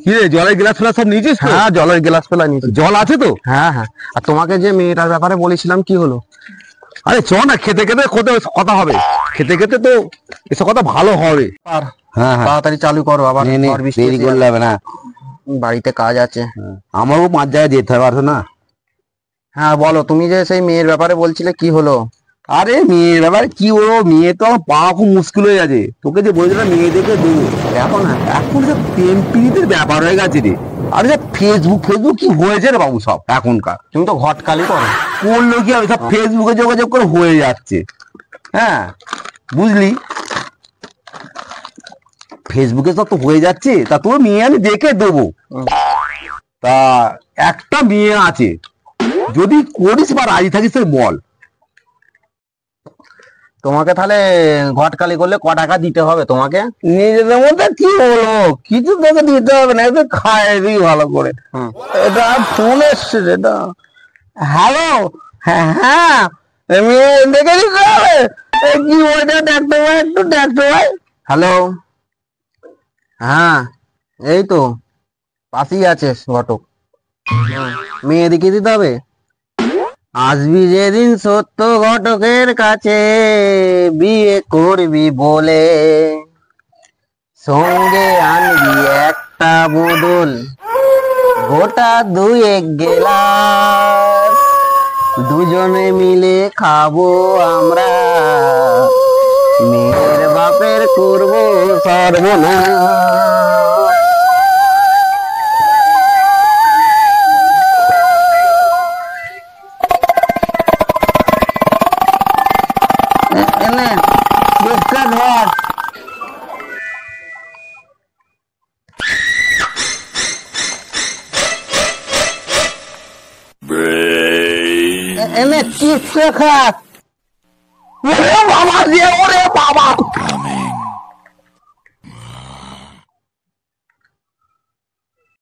কি রে, জলের গ্লাস ফেলা সব নিয়েছিস? হ্যাঁ, জলের গ্লাস ফেলা নিয়েছি। জল আছে তো? হ্যাঁ হ্যাঁ। আর তোমাকে যে মেয়েটার ব্যাপারে বলেছিলাম, কি হলো? আরে চ না, খেতে খেতে কথা হবে। খেতে খেতে তো এসব কথা ভালো হবে। আর হ্যাঁ হ্যাঁ, তাড়াতাড়ি চালু করো, আবার নে, নে, ঝড় বৃষ্টি দেরি এসে করলে যাবে। হবে না। বাড়িতে কাজ আছে। আমারও 5 জায়গায় যেতে হবে, আসো না। হ্যাঁ বলো, তুমি যে সেই মেয়ের ব্যাপারে বলছিলে, কি হলো? আরে মেয়ের ব্যাপারে কি বলবো, মেয়ে তো আমার পাওয়া খুব মুশকিল হয়ে গেছে। তোকে যে বলেছিলাম মেয়ে দেখে দেবো, এখন এখন সব প্রেম প্রীতির ব্যাপার হয়ে গেছে রে। আরে সব ফেসবুক কি হয়েছে রে বাবু, সব এখনকার। তুমি তো ঘটকালি করো। করলো কি হবে, সব ফেসবুকে যোগাযোগ করে হয়ে যাচ্ছে। হ্যাঁ বুঝলি, ফেসবুকে সব তো হয়ে যাচ্ছে। তা তোর মেয়ে আমি দেখে দেবো। তা একটা মেয়ে আছে, যদি করিস বা রাজি থাকিস তো বল। তোমাকে তাহলে ঘটকালি করলে ক টাকা দিতে হবে তোমাকে? নিজেদের মধ্যে কি হলো, কিছু তোকে দিতে হবে না, একটু খাই দিই ভালো করে। এটা ফোন এসছে, এটা হ্যালো। হ্যাঁ হ্যাঁ, মেয়ে দেখে দিতে হবে। কি ওইটা দেখতে ভাই, একটু দেখতে ভাই। হ্যালো, হ্যাঁ এই তো পাশেই আছে ঘটক। মেয়ে দেখিয়ে দিতে হবে। আসবি যেদিন সত্য ঘটকের কাছে, বিয়ে করবি বলে, সঙ্গে আনবি একটা বদল, গোটা 2-1 গেলাস, দুজনে মিলে খাবো আমরা, মেয়ের বাপের করবো সর্বনাশ। এনে বুঝতে ধর। এনে চিপস খা। ওরে বাবা, ওরে বাবা।